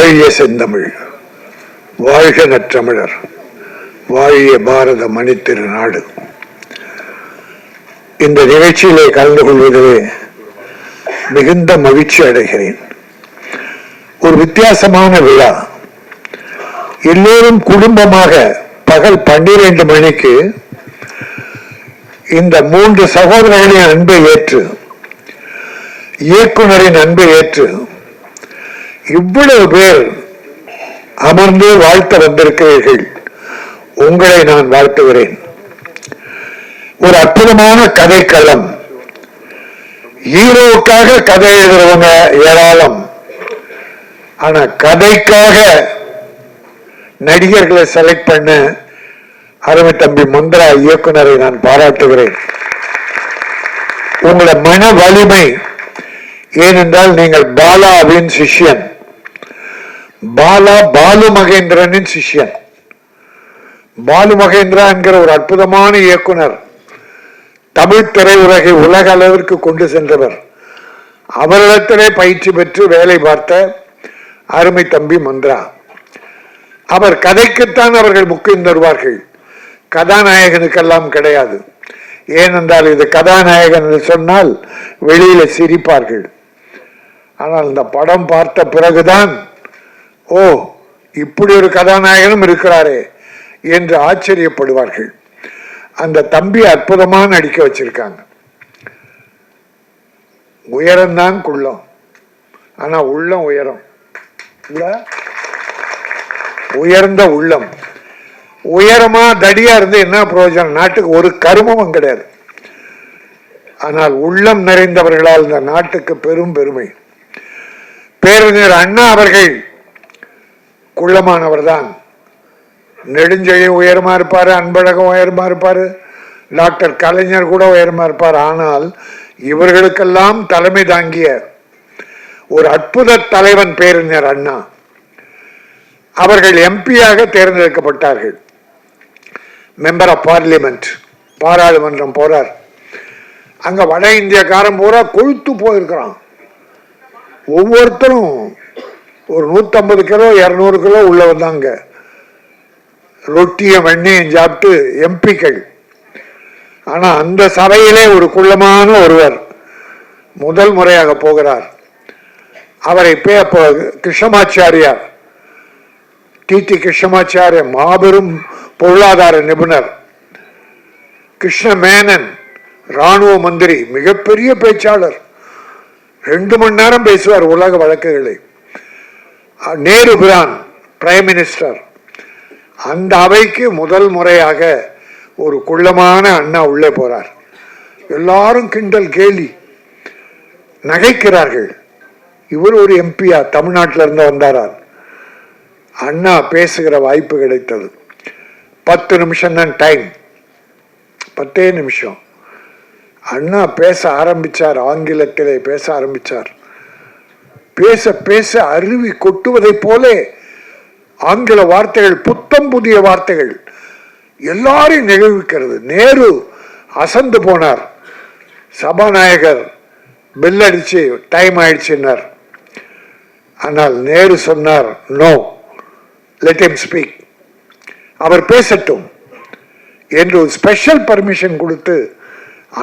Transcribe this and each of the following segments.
வாழிய செந்தமிழ், வாழ்க நற்றமிழர், வாழிய பாரத மணித்திரு நாடு. இந்த நிகழ்ச்சியிலே கலந்து கொள்வதிலே மிகுந்த மகிழ்ச்சி அடைகிறேன். ஒரு வித்தியாசமான விழா. எல்லோரும் குடும்பமாக பகல் 12 மணிக்கு இந்த 3 சகோதரர்களின் அன்பை ஏற்று, இயக்குனரின் அன்பை ஏற்று இவ்வளவு பேர் அமர்ந்து வாழ்த்த வந்திருக்கிறீர்கள். உங்களை நான் வாழ்த்துகிறேன். ஒரு அற்புதமான கதைக்களம். ஹீரோவுக்காக கதை எழுதுறவங்க ஏராளம். ஆனா கதைக்காக நடிகர்களை செலக்ட் பண்ண அருமை தம்பி மந்திரா இயக்குனரை நான் பாராட்டுகிறேன். உங்களோட மன வலிமை. ஏனென்றால் நீங்கள் பாலாவின் சிஷ்யன், பாலு மகேந்திரனின் சிஷ்யன். பாலு மகேந்திரா என்கிற ஒரு அற்புதமான இயக்குனர், தமிழ் திரையுலகை உலக அளவிற்கு கொண்டு சென்றவர். அவரிடத்திலே பயிற்சி பெற்று வேலை பார்த்த அருமை தம்பி மந்திரா. அவர் கதைக்குத்தான் அவர்கள் முக்கியம் தருவார்கள், கதாநாயகனுக்கெல்லாம் கிடையாது. ஏனென்றால் இது கதாநாயகன் என்று சொன்னால் வெளியில சிரிப்பார்கள். ஆனால் இந்த படம் பார்த்த பிறகுதான், ஓ இப்படி ஒரு கதாநாயகனும் இருக்கிறாரே என்று ஆச்சரியப்படுவார்கள். அந்த தம்பி அற்புதமா நடிக்க வச்சிருக்காங்க. உயரம்தான் குள்ளம், ஆனா உள்ளம் உயரம். உயர்ந்த உள்ளம். உயரமா தடியா இருந்து என்ன பிரயோஜனம்? நாட்டுக்கு ஒரு கருமமும் கிடையாது. ஆனால் உள்ளம் நிறைந்தவர்களால் இந்த நாட்டுக்கு பெரும் பெருமை. பேரறிஞர் அண்ணா அவர்கள் குள்ளமானவர் தான். நெடுஞ்செழி உயரமா இருப்பாரு, அன்பழகம் உயரமா இருப்பாரு, டாக்டர் கலைஞர் கூட உயரமா இருப்பார். ஆனால் இவர்களுக்கெல்லாம் தலைமை தாங்கிய ஒரு அற்புத தலைவன் பேரறிஞர் அண்ணா. அவர்கள் எம்பியாக தேர்ந்தெடுக்கப்பட்டார்கள். மெம்பர் ஆஃப் பார்லிமெண்ட், பாராளுமன்றம் போறார். அங்க வட இந்தியக்காரன் பூரா கொழுத்து போயிருக்கிறான். ஒவ்வொருத்தரும் ஒரு 150 கிலோ 200 கிலோ உள்ள வந்தாங்க. ரொட்டியும் வெண்ணையும் சாப்பிட்டு எம்பிக்கள். ஆனா அந்த சபையிலே ஒரு குள்ளமான ஒருவர் முதல் முறையாக போகிறார். அவரை கிருஷ்ணமாச்சாரியார், டி கிருஷ்ணமாச்சாரிய, மாபெரும் பொருளாதார நிபுணர். கிருஷ்ண மேனன், ராணுவ மந்திரி, மிகப்பெரிய பேச்சாளர், 2 மணி நேரம் பேசுவார் உலக வழக்குகளை. நேரு பிரான், பிரைம் மினிஸ்டர். அந்த அவைக்கு முதல் முறையாக ஒரு குள்ளமான அண்ணா உள்ளே போறார். எல்லாரும் கிண்டல் கேலி நகைக்கிறார்கள். இவர் ஒரு எம்பியா, தமிழ்நாட்டில் இருந்து வந்தாரார். அண்ணா பேசுகிற வாய்ப்பு கிடைத்தது. 10 நிமிஷம் தான் டைம், 10 நிமிஷம். அண்ணா பேச ஆரம்பிச்சார். ஆங்கிலத்திலே பேச ஆரம்பிச்சார். பேச பேச அருவி கொட்டுவதை போல ஆங்கில வார்த்தைகள், புத்தம் புதிய வார்த்தைகள் எல்லாரையும் நிகழ்விக்கிறது. நேரு அசந்து போனார். சபாநாயகர் பெல் அடிச்சு டைம் ஆயிடுச்சுன்னார். ஆனால் நேரு சொன்னார், நோ, லெட் ஹிம் ஸ்பீக், அவர் பேசட்டும் என்று ஸ்பெஷல் பர்மிஷன் கொடுத்து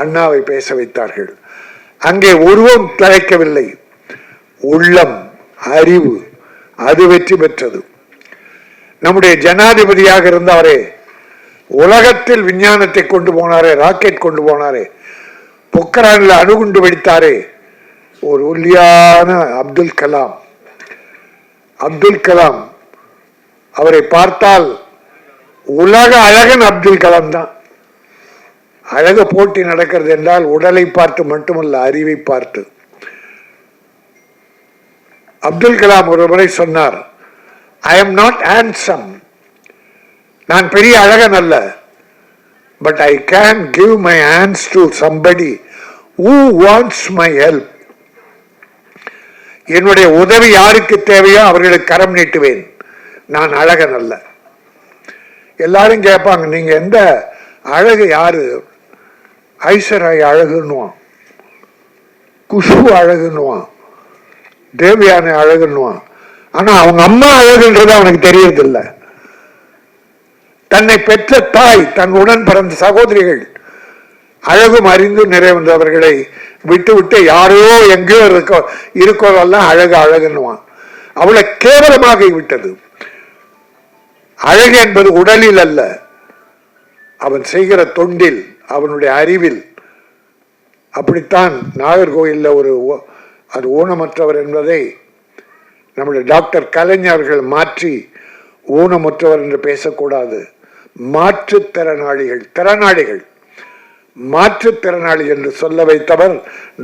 அண்ணாவை பேச வைத்தார்கள். அங்கே உருவம் தழைக்கவில்லை, உள்ளம், அறிவு, அது வெற்றி பெற்றது. நம்முடைய ஜனாதிபதியாக இருந்தவரே, உலகத்தில் விஞ்ஞானத்தை கொண்டு போனாரே, ராக்கெட் கொண்டு போனாரே, பொக்ரானில் அணுகுண்டு வெடித்தாரே, ஒரு ஒல்லியான அப்துல் கலாம். அப்துல் கலாம், அவரை பார்த்தால் உலக அழகன் அப்துல் கலாம் தான். அழக போட்டி நடக்கிறது என்றால் உடலை பார்த்து மட்டுமல்ல, அறிவை பார்த்து. அப்துல் கலாம் ஒரு முறை சொன்னார், ஐ எம் நாட் ஹேண்ட்சம், நான் பெரிய அழகன் அல்ல, but I can give my hands to somebody who wants my help. என்னுடைய உதவி யாருக்கு தேவையோ அவர்களுக்கு கரம் நீட்டுவேன். நான் அழகன் அல்ல. எல்லாரும் கேட்பாங்க, நீங்க எந்த அழகு யாரு? ஐஸ்வர்யா அழகுன்னுவான், குஷ்பு அழகுன்னுவான், தேவயானை அழகுன்னுவான். ஆனா அவங்க அம்மா அழகுன்றது அவனுக்கு தெரியறதில்ல. தன்னை பெற்ற தாய், தன் உடன் பிறந்த சகோதரிகள் அழகும் அறிந்து நிறைவந்தவர்களை விட்டு விட்டு யாரோ எங்கேயோ இருக்கோரெல்லாம் அழகு அழகுன்னுவான். அவளை கேவலமாக விட்டது. அழகு என்பது உடலில் அல்ல, அவன் செய்கிற தொண்டில், அவனுடைய அறிவில். அப்படித்தான் நாகர்கோயிலில் அது ஊனமற்றவர் என்பதை நம்முடைய டாக்டர் கலைஞர்கள் மாற்றி ஊனமற்றவர் என்று பேசக்கூடாது, மாற்றுத்திறனாளிகள் மாற்றுத்திறனாளி என்று சொல்ல வைத்தவர்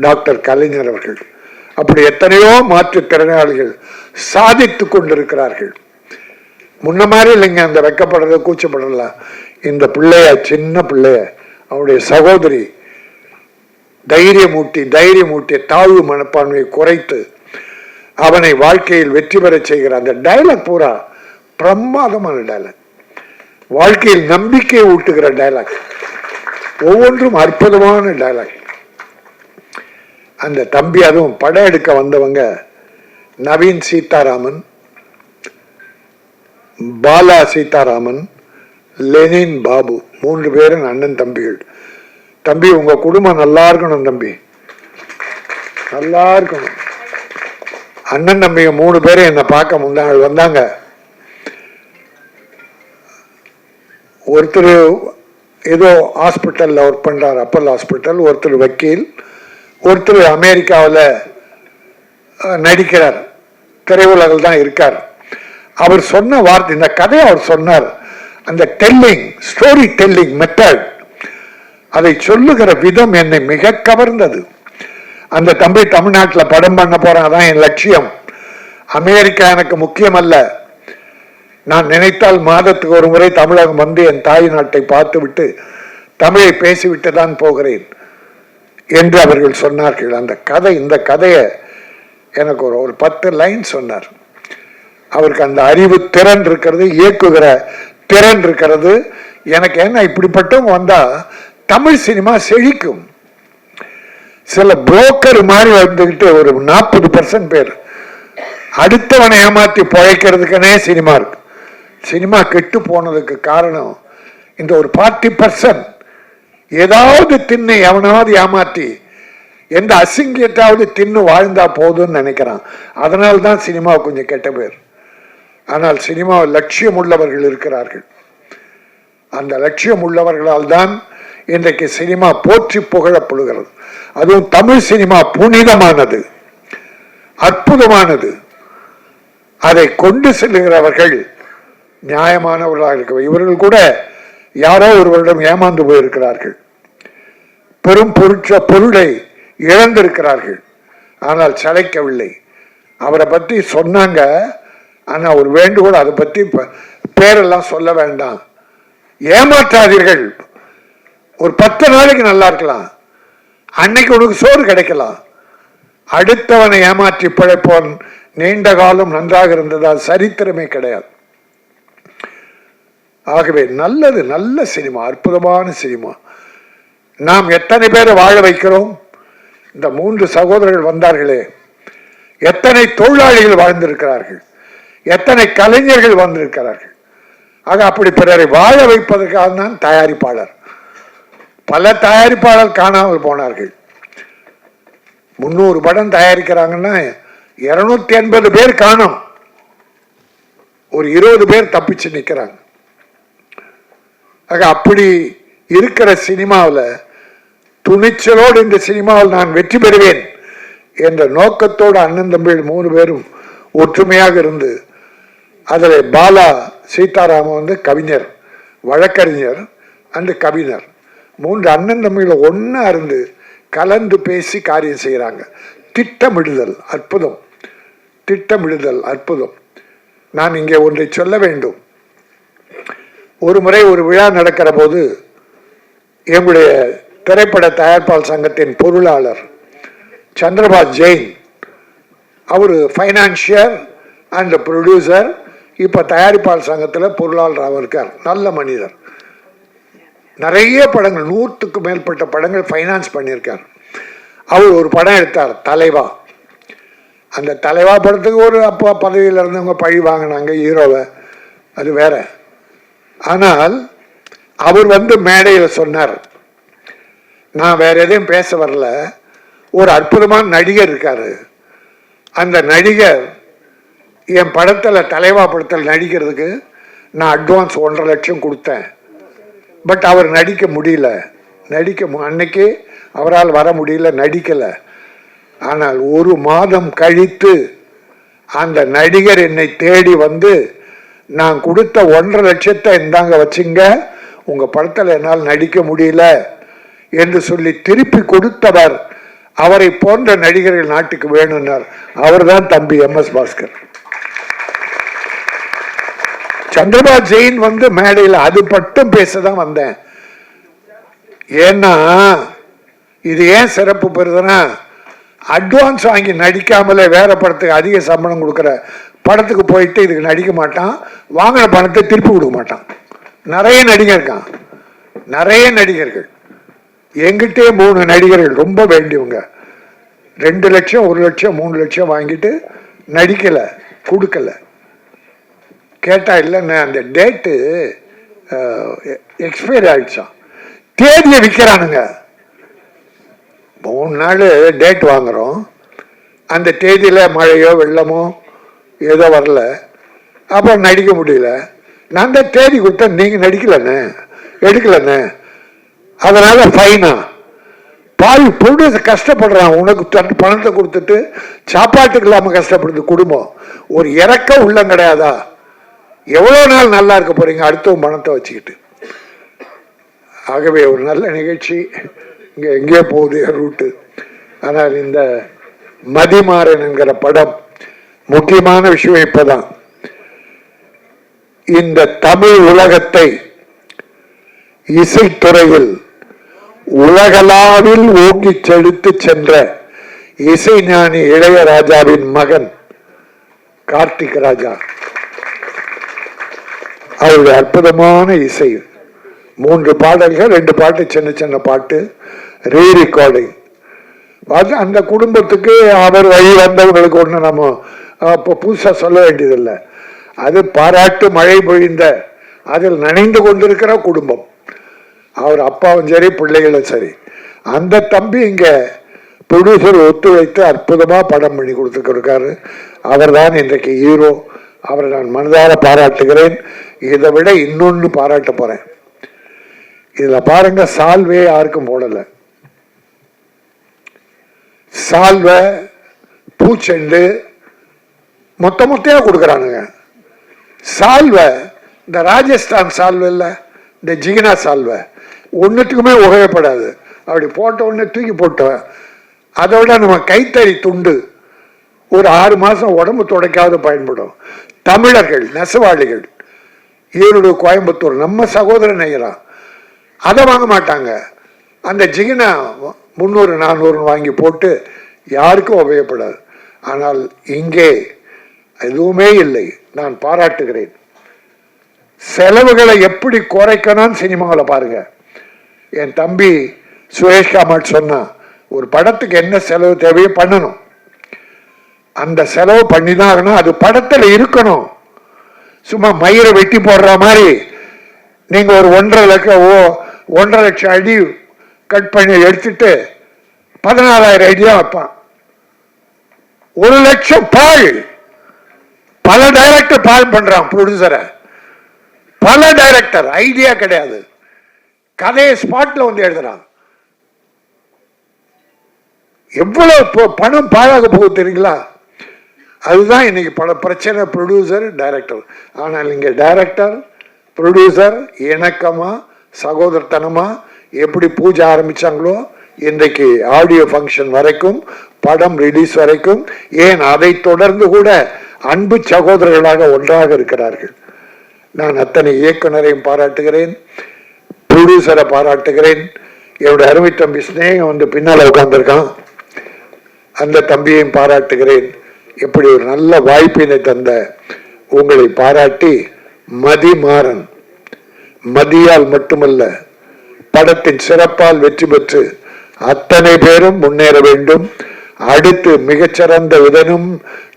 டாக்டர் கலைஞர் அவர்கள். அப்படி எத்தனையோ மாற்றுத்திறனாளிகள் சாதித்துக் கொண்டிருக்கிறார்கள். முன்ன மாதிரி இல்லைங்க, அந்த வெக்கப்படுறது கூச்சப்படலாம். இந்த பிள்ளைய, சின்ன பிள்ளைய, அவனுடைய சகோதரி தைரியமூட்டி தாழ்வு மனப்பான்மையை குறைத்து அவனை வாழ்க்கையில் வெற்றி பெற செய்கிற அந்த டயலாக் பூரா பிரமாதமான டயலாக், வாழ்க்கையில் நம்பிக்கையை ஊட்டுகிற டயலாக், ஒவ்வொன்றும் அற்புதமான டயலாக். அந்த தம்பி, அதுவும் படம் எடுக்க வந்தவங்க நவீன் சீதாராமன், பாலா சீதாராமன், லெனின் பாபு, 3 பேரும் அண்ணன் தம்பிகள். தம்பி, உங்க குடும்பம் நல்லா இருக்கணும் தம்பி, நல்லா இருக்கணும். அண்ணன் தம்பிங்க 3 பேரும் என்னை பார்க்க முந்தாள் வந்தாங்க. ஒருத்தர் ஏதோ ஹாஸ்பிட்டலில் ஒர்க் பண்ணுறார், அப்பல் ஹாஸ்பிட்டல். ஒருத்தர் வக்கீல், ஒருத்தர் அமெரிக்காவில் நடிக்கிறார், திரையுலகில் தான் இருக்கார். அவர் சொன்ன வார்த்தை, இந்த கதையை அவர் சொன்னார், அந்த ஸ்டோரி டெல்லிங் மெத்தட், அதை சொல்லுகிற விதம் என்னை மிக கவர்ந்தது. அந்த தம்பி தமிழ்நாட்டில் படம் பண்ண போறான், அதான் என் லட்சியம். அமெரிக்கா எனக்கு முக்கியம் அல்ல, நான் நினைத்தால் மாதத்துக்கு ஒரு முறை தமிழகம் வந்து என் தாய் நாட்டை பார்த்து விட்டு தமிழை பேசிவிட்டு தான் போகிறேன் என்று அவர்கள் சொன்னார்கள். அந்த கதை, இந்த கதையை எனக்கு ஒரு 10 லைன் சொன்னார். அவருக்கு அந்த அறிவு திறன் இருக்கிறது, இயக்குகிற திறன் இருக்கிறது. எனக்கு என்ன, இப்படிப்பட்டவங்க வந்தா தமிழ் சினிமா செழிக்கும். சில புரோக்கர் மாதிரி வந்துகிட்டு ஒரு 40% பேர் அடுத்தவனை ஏமாற்றி பிழைக்கிறதுக்குனே சினிமா இருக்கு. சினிமா கெட்டு போனதுக்கு காரணம் இந்த ஒரு 40% ஏதாவது தின்னு எவனாவது ஏமாற்றி எந்த அசிங்கத்தாவது தின்னு வாழ்ந்தா போதும்னு நினைக்கிறான். அதனால்தான் சினிமா கொஞ்சம் கெட்ட பேர். ஆனால் சினிமா லட்சியம் உள்ளவர்கள் இருக்கிறார்கள். அந்த லட்சியம் உள்ளவர்களால் தான் இன்றைக்கு சினிமா போற்றி புகழப்படுகிறது. அதுவும் தமிழ் சினிமா புனிதமானது, அற்புதமானது. அதை கொண்டு செல்லுகிறவர்கள் நியாயமானவர்களாக இருக்க. இவர்கள் கூட யாரோ ஒருவரிடம் ஏமாந்து போயிருக்கிறார்கள், பெரும் பொருளை இழந்திருக்கிறார்கள், ஆனால் சளைக்கவில்லை. அவரை பற்றி சொன்னாங்க, ஆனா ஒரு வேண்டுகோள், அதை பற்றி பேரெல்லாம் சொல்ல வேண்டாம், ஏமாற்றாதீர்கள். ஒரு 10 நாளைக்கு நல்லா இருக்கலாம், அன்னைக்கு உனக்கு சோறு கிடைக்கலாம். அடுத்தவனை ஏமாற்றி பிழைப்போன் நீண்ட காலம் நன்றாக இருந்ததா சரித்திரமே கிடையாது. ஆகவே நல்லது, நல்ல சினிமா, அற்புதமான சினிமா. நாம் எத்தனை பேரை வாழ வைக்கிறோம்? இந்த 3 சகோதரர்கள் வந்தார்களே, எத்தனை தொழிலாளிகள் வாழ்ந்திருக்கிறார்கள், எத்தனை கலைஞர்கள் வந்திருக்கிறார்கள். ஆக அப்படி பிறரை வாழ வைப்பதற்காக தான் தயாரிப்பாளர். பல தயாரிப்பாளர் காணாமல் போனார்கள். 300 படம் தயாரிக்கிறாங்கன்னா 280 பேர் காணும், ஒரு 20 பேர் தப்பிச்சு நிற்கிறாங்க. ஆக அப்படி இருக்கிற சினிமாவில் துணிச்சலோடு இந்த சினிமாவில் நான் வெற்றி பெறுவேன் என்ற நோக்கத்தோடு அண்ணன் தம்பிகள் 3 பேரும் ஒற்றுமையாக இருந்து, அதில் பாலா சீதாராமன் கவிஞர், வழக்கறிஞர் அண்டு கவிஞர், 3 அண்ணன் தம்பிகள் ஒன்னா இருந்து கலந்து பேசி காரியம் செய்கிறாங்க. திட்டமிடுதல் அற்புதம், திட்டமிடுதல் அற்புதம். நான் இங்கே ஒன்றை சொல்ல வேண்டும். ஒரு முறை ஒரு விழா நடக்கிற போது எங்களுடைய திரைப்பட தயாரிப்பாளர் சங்கத்தின் பொருளாளர் சந்திரபாஸ் ஜெயின், அவர் ஃபைனான்சியர் அண்ட் ப்ரொடியூசர், இப்போ தயாரிப்பாளர் சங்கத்தில் பொருளாளராக இருக்கார். நல்ல மனிதர், நிறைய படங்கள், 100க்கு மேற்பட்ட படங்கள் ஃபைனான்ஸ் பண்ணியிருக்கார். அவர் ஒரு படம் எடுத்தார், தலைவா. அந்த தலைவா படத்துக்கு ஒரு அப்பா பதவியில் இருந்தவங்க பழி வாங்கினாங்க ஹீரோவை, அது வேற. ஆனால் அவர் மேடையில் சொன்னார், நான் வேற எதையும் பேச வரல, ஒரு அற்புதமான நடிகர் இருக்காரு, அந்த நடிகர் என் படத்தில் தலைவா படத்தில் நடிக்கிறதுக்கு நான் அட்வான்ஸ் 1.5 லட்சம் கொடுத்தேன். பட் அவர் நடிக்க முடியல, அன்னைக்கு அவரால் வர முடியல, நடிக்கலை. ஆனால் 1 மாதம் கழித்து அந்த நடிகர் என்னை தேடி நான் கொடுத்த 1.5 லட்சத்தை இந்தாங்க வச்சுங்க, உங்க படத்தில் என்னால் நடிக்க முடியல என்று சொல்லி திருப்பி கொடுத்தவர். அவரை போன்ற நடிகர்கள் நாட்டுக்கு வேணும்னார். அவர்தான் தம்பி MS பாஸ்கர். சந்திரபாபு ஜெயின் மேடையில் அது மட்டும் பேசதான் வந்தேன். ஏன்னா இது ஏன் சிறப்பு பெறுதுன்னா, அட்வான்ஸ் வாங்கி நடிக்காமலே வேற படத்துக்கு அதிக சம்பளம் கொடுக்குற படத்துக்கு போயிட்டு இதுக்கு நடிக்க மாட்டான், வாங்கின பணத்தை திருப்பி கொடுக்க மாட்டான். நிறைய நடிகர் இருக்கான், நிறைய நடிகர்கள். எங்கிட்டே 3 நடிகர்கள் ரொம்ப வேண்டியவங்க 2 லட்சம் 1 லட்சம் 3 லட்சம் வாங்கிட்டு நடிக்கலை, கொடுக்கல. கேட்டா இல்லைன்னு அந்த டேட்டு எக்ஸ்பைரி ஆயிடுச்சான், தேதியை விற்கிறானுங்க. 3 நாள் டேட் வாங்குறோம், அந்த தேதியில் மழையோ வெள்ளமோ ஏதோ வரல, அப்புறம் நடிக்க முடியல. நான் தான் தேதி கொடுத்தேன், நீங்கள் நடிக்கலண்ணே, எடுக்கலண்ணே, அதனால ஃபைனா. பாவி பொருள் கஷ்டப்படுறான், உனக்கு பணத்தை கொடுத்துட்டு சாப்பாட்டுக்கு இல்லாமல் கஷ்டப்படுது குடும்பம். ஒரு இறக்கம் உள்ள கிடையாதா? எவ்வளோ நாள் நல்லா இருக்க போறீங்க அடுத்தவங்க பணத்தை வச்சுக்கிட்டு? ஆகவே ஒரு நல்ல நிகழ்ச்சி. இங்கே எங்கேயோ போகுது ரூட்டு. ஆனால் இந்த மதிமாறன் என்கிற படம் முக்கியமான விஷயம். இப்பதான் இந்த தமிழ் உலகத்தை இசைத்துறையில் உலகளாவில் ஓங்கி செலுத்து சென்ற இசைஞானி இளையராஜாவின் மகன் கார்த்திக் ராஜா. அவருடைய அற்புதமான இசை, 3 பாடல்கள், 2 பாட்டு சின்ன சின்ன பாட்டு, ரீ ரெக்கார்டிங். அந்த குடும்பத்துக்கு அவர் வழி வந்தவங்களுக்கு ஒன்று நம்ம இப்போ புதுசாக சொல்ல வேண்டியதில்லை. அது பாராட்டு மழை பொழிந்த அதில் நனைந்து கொண்டிருக்கிற குடும்பம். அவர் அப்பாவும் சரி பிள்ளைகளும் சரி. அந்த தம்பி இங்கே ப்ரொடியூசர் ஒத்துழைத்து அற்புதமாக படம் பண்ணி கொடுத்துருக்காரு. அவர் தான் இன்றைக்கு ஹீரோ. அவரை நான் மனதார பாராட்டுகிறேன். இதை விட இன்னொன்று பாராட்ட போறேன். இதுல பாருங்க, சால்வே யாருக்கும் போடல. சால்வை பூச்செண்டு மொத்தமா கொடுக்குறானுங்க. சால்வை இந்த ராஜஸ்தான் சால்வை இல்ல, இந்த ஜிகினா சால்வை ஒன்னுத்துக்குமே உபயோகப்படாது. அப்படி போட்ட உடனே தூக்கி போட்டவன். அதோட நம்ம கைத்தறி துண்டு ஒரு 6 மாசம் உடம்பு துடைக்காவது பயன்படும். தமிழர்கள் நெசவாளிகள், ஈரோடு கோயம்புத்தூர் நம்ம சகோதரன் நெய்யலாம், அதை வாங்க மாட்டாங்க. அந்த ஜிகினா 300-400 வாங்கி போட்டு யாருக்கும் உபயோகப்படாது. ஆனால் இங்கே எதுவுமே இல்லை. நான் பாராட்டுகிறேன். செலவுகளை எப்படி குறைக்கணும்னு சினிமாவில் பாருங்க. என் தம்பி சுரேஷ் காமட் சொன்னா, ஒரு படத்துக்கு என்ன செலவு தேவையோ பண்ணணும். அந்த செலவு பண்ணிதான் ஆகணும். அது படத்தில் இருக்கணும். சும்மா மயிரை வெட்டி போடுற மாதிரி நீங்க ஒரு 1.5 லட்சம் அடி கட் பண்ணி எடுத்துட்டு 14,000 அடியா வைப்பான். 1 லட்சம் பால். பல டைரக்டர் பால் பண்றான் ப்ரொடியூசரை. பல டைரக்டர் ஐடியா கிடையாது, கதையை ஸ்பாட்ல எழுதுறான். எவ்வளவு பணம் பாழாக போகுது தெரியுங்களா? அதுதான் இன்னைக்கு பல பிரச்சனை, ப்ரொடியூசர் டைரக்டர். ஆனால் இங்க டைரக்டர் ப்ரொடியூசர் இணக்கமா சகோதரத்தனமா எப்படி பூஜை ஆரம்பிச்சாங்களோ இன்றைக்கு ஆடியோ ஃபங்க்ஷன் வரைக்கும், படம் ரிலீஸ் வரைக்கும், ஏன் அதை தொடர்ந்து கூட அன்பு சகோதரர்களாக ஒன்றாக இருக்கிறார்கள். நான் அத்தனை இயக்குனரையும் பாராட்டுகிறேன், ப்ரொடியூசரை பாராட்டுகிறேன். என்னுடைய அருமை தம்பி ஸ்னேகம் பின்னால உட்கார்ந்துருக்கான், அந்த தம்பியையும் பாராட்டுகிறேன். எப்படி ஒரு நல்ல வாய்ப்பினை தந்த உங்களை பாராட்டி, மதிமாறன் மதியால் மட்டுமல்ல படத்தின் சிறப்பால் வெற்றி பெற்று அத்தனை பேரும் முன்னேற வேண்டும். அடுத்து மிகச்சிறந்த விதனும்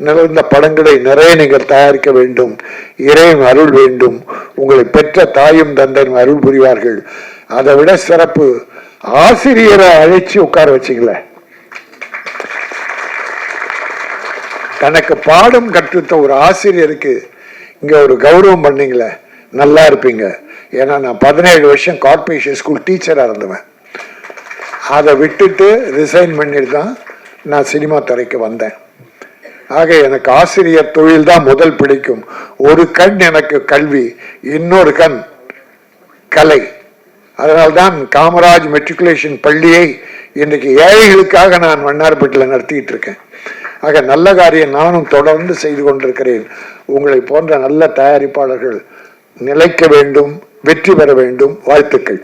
நிறைந்த படங்களை நிறைய நீங்கள் தயாரிக்க வேண்டும். இறைவன் அருள் வேண்டும். உங்களை பெற்ற தாயும் தந்தையும் அருள் புரிவார்கள். அதை விட சிறப்பு, ஆசிரியரை அழைச்சி உட்கார வச்சிங்கள, தனக்கு பாடம் கற்றுத்த ஒரு ஆசிரியருக்கு இங்க ஒரு கௌரவம் பண்ணீங்களே, நல்லா இருப்பீங்க. ஏன்னா நான் 17 வருஷம் கார்பரேஷன் ஸ்கூல் டீச்சரா இருந்தவன். அதை விட்டுட்டு ரிசைன் பண்ணிட்டு தான் நான் சினிமா துறைக்கு வந்தேன். ஆக எனக்கு ஆசிரியர் தொழில் தான் முதல் பிடிக்கும். ஒரு கண் எனக்கு கல்வி, இன்னொரு கண் கலை. அதனால்தான் காமராஜ் மெட்ரிகுலேஷன் பள்ளியை இன்றைக்கு ஏழைகளுக்காக நான் வண்ணார்பேட்டில் நடத்திட்டு இருக்கேன். ஆக நல்ல காரியம் நானும் தொடர்ந்து செய்து கொண்டிருக்கிறேன். உங்களை போன்ற நல்ல தயாரிப்பாளர்கள் நிலைக்க வேண்டும், வெற்றி பெற வேண்டும். வாழ்த்துக்கள்.